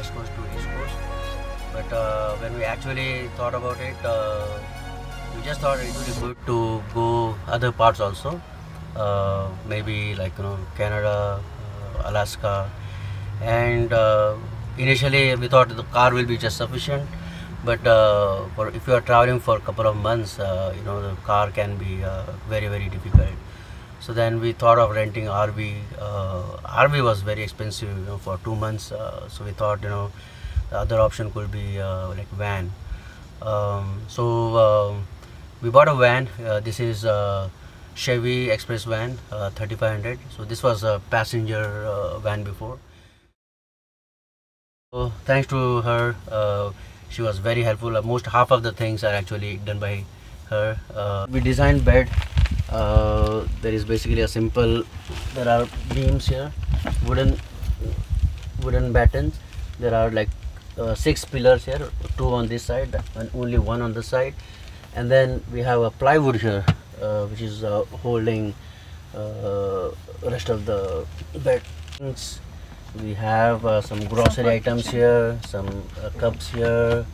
West Coast to East Coast. But when we actually thought about it, we just thought it would be good to go other parts also. Maybe like Canada, Alaska, and initially we thought the car will be just sufficient. But if you are traveling for a couple of months, the car can be very difficult. So then we thought of renting RV. RV was very expensive, for 2 months. So we thought, the other option could be like van. So we bought a van. This is Chevy Express van, 3500. So this was a passenger van before. So thanks to her, she was very helpful. Most half of the things are actually done by her. We designed bed. There is basically a simple. There are beams here, wooden battens. There are like 6 pillars here, 2 on this side and only 1 on the side, and then we have a plywood here, which is holding rest of the bed. We have some grocery items here, some cups here,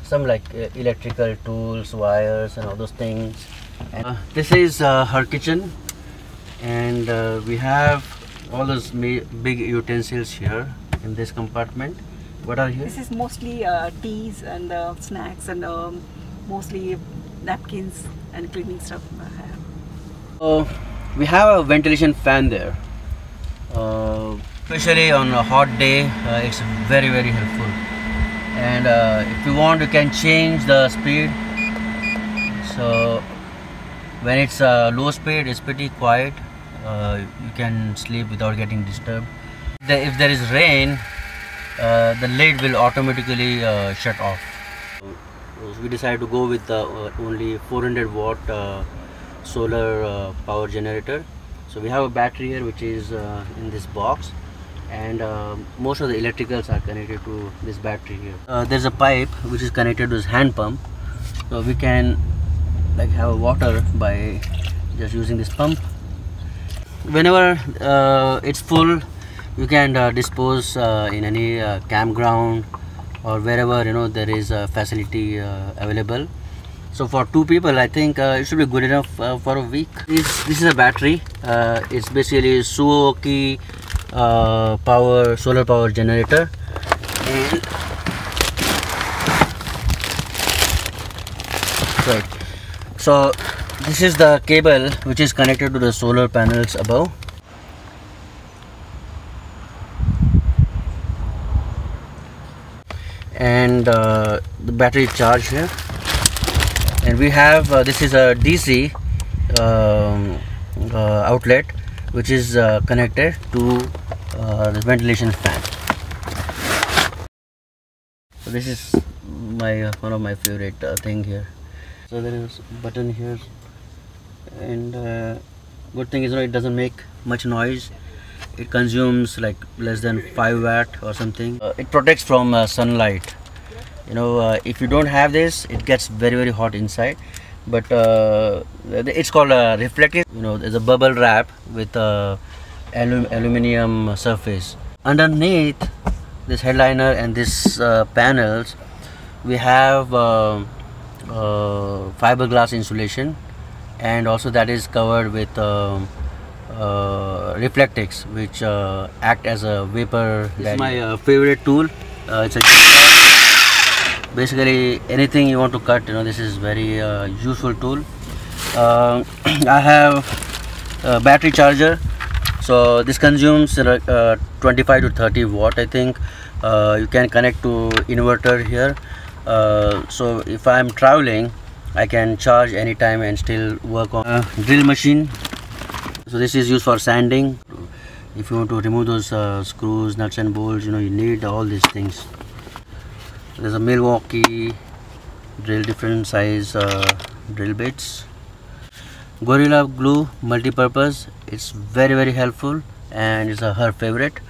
some like electrical tools, wires and all those things. And this is her kitchen, and we have all those big utensils here in this compartment. What are here? This is mostly teas and snacks and mostly napkins and cleaning stuff. We have a ventilation fan there. Especially on a hot day, it's very helpful. And if you want, you can change the speed. So when it's low speed, it's pretty quiet. You can sleep without getting disturbed. If there is rain, the lid will automatically shut off. So we decided to go with only 400 watt solar power generator. So we have a battery here which is in this box, and most of the electricals are connected to this battery here. There's a pipe which is connected to this hand pump, so we can like have water by just using this pump. Whenever it's full, you can dispose in any campground or wherever there is a facility available. So for 2 people, I think it should be good enough for a week. This is a battery. It's basically Suoki solar power generator. And right. So this is the cable which is connected to the solar panels above. And the battery charge here, and we have this is a DC outlet which is connected to the ventilation fan. So this is one of my favorite thing here. So there is a button here, and good thing is it doesn't make much noise. It consumes like less than 5 watt or something. It protects from sunlight. If you don't have this, it gets very hot inside. But it's called a reflective. There's a bubble wrap with a aluminum surface. Underneath this headliner and this panels, we have fiberglass insulation, and also that is covered with reflectix, which act as a vapor. This is my favorite tool. It's a basically anything you want to cut. This is very useful tool. I have a battery charger. So this consumes 25 to 30 watt, I think. You can connect to inverter here. So if I'm traveling, I can charge anytime and still work on drill machine. So this is used for sanding. If you want to remove those screws, nuts and bolts, you need all these things. There's a Milwaukee drill, different size drill bits. Gorilla Glue multi-purpose. It's very helpful, and it's her favorite.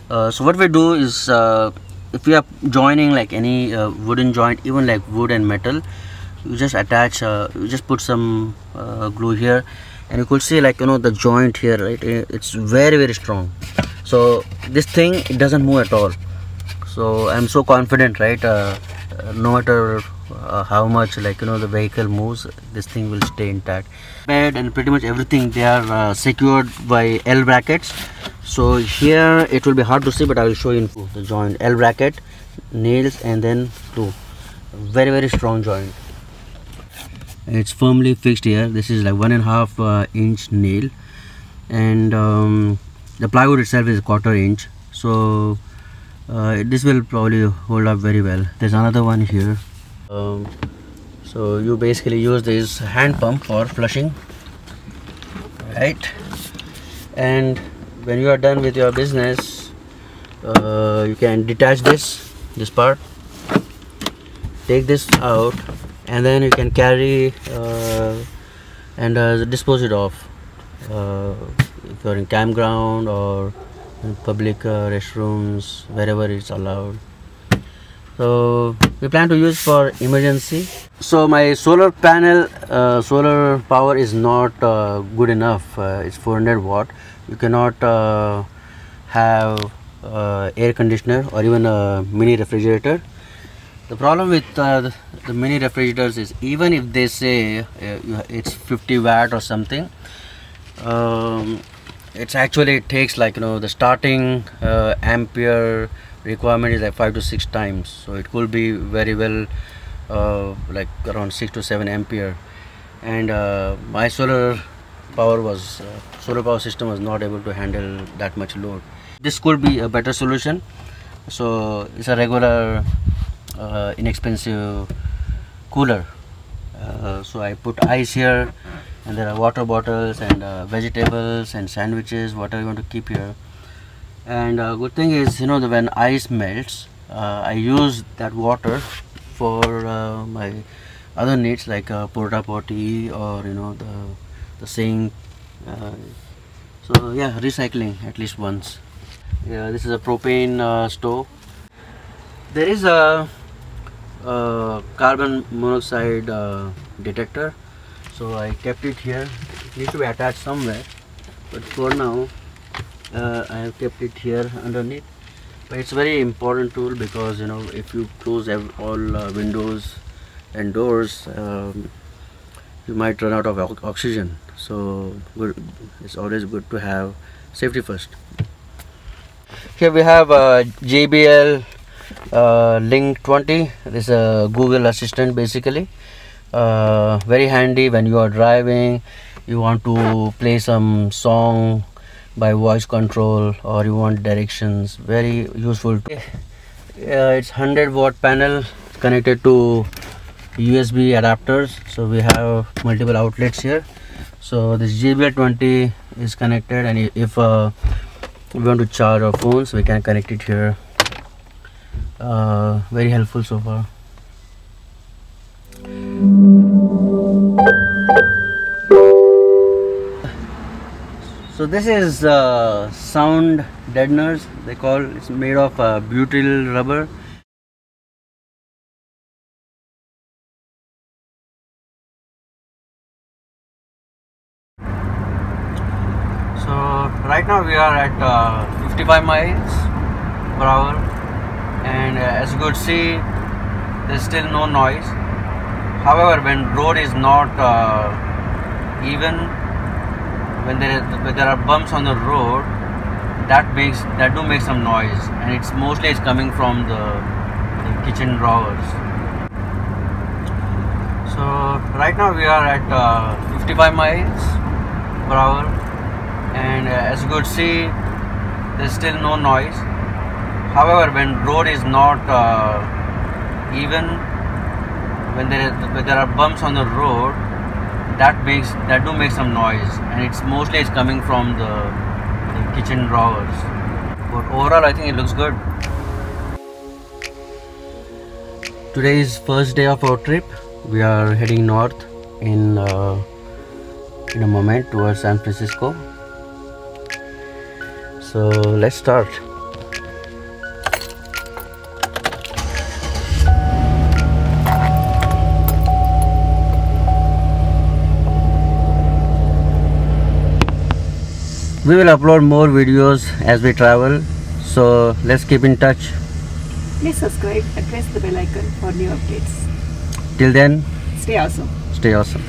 So what we do is, if we are joining like any wooden joint, even like wood and metal, you just attach, you just put some glue here, and you could see like the joint here, right? It's very strong. So this thing, it doesn't move at all. So I'm so confident, right? No matter how much, like, you know, the vehicle moves, this thing will stay intact. Bed and pretty much everything, they are secured by L brackets. So here it will be hard to see, but I will show you the joint. L bracket, nails, and then two. Very strong joint. It's firmly fixed here. This is like 1.5 inch nail, and the plywood itself is 1/4 inch. So this will probably hold up very well. There's another one here. So you basically use this hand pump for flushing, right? And when you are done with your business, you can detach this part, take this out, and then you can carry and dispose it off if you're in campground or in public restrooms, wherever it's allowed. So we plan to use for emergency. So my solar panel, solar power is not good enough. It's 400 watt. You cannot have air conditioner or even a mini refrigerator. The problem with the mini refrigerators is, even if they say it's 50 watt or something, it's actually, it takes, like, you know, the starting ampere requirement is like 5 to 6 times. So it could be very well like around 6 to 7 ampere, and my solar power system was not able to handle that much load. This could be a better solution. So it's a regular inexpensive cooler. So I put ice here, and there are water bottles and vegetables and sandwiches, whatever you want to keep here. And good thing is, you know, when ice melts, I use that water for my other needs, like porta potty, or, you know, the sink. So yeah, recycling at least once. Yeah, this is a propane stove. There is a carbon monoxide detector, so I kept it here. It needs to be attached somewhere, but for now I have kept it here underneath. But it's a very important tool, because, you know, if you close all windows and doors, you might run out of oxygen. So it's always good to have safety first. Here we have JBL Link 20. This is a Google Assistant basically. Very handy when you are driving, you want to play some song by voice control, or you want directions. Very useful. It's 100 watt panel connected to USB adapters. So we have multiple outlets here. So this JBL 20 is connected, and if we want to charge our phones, we can connect it here. Very helpful so far. So this is sound deadeners, they call. It's made of butyl rubber. So right now we are at 55 miles per hour, and as you could see, there's still no noise. However, when road is not even, when there are bumps on the road, that do make some noise, and it's mostly coming from the kitchen drawers. So right now we are at 55 miles per hour, and as you could see, there's still no noise. However, when road is not even, when there are bumps on the road, that do make some noise, and it's mostly coming from the kitchen drawers. But overall, I think it looks good. Today is first day of our trip. We are heading north in a moment towards San Francisco. So let's start. We will upload more videos as we travel, so let's keep in touch. Please subscribe and press the bell icon for new updates. Till then, Stay awesome. stay awesome.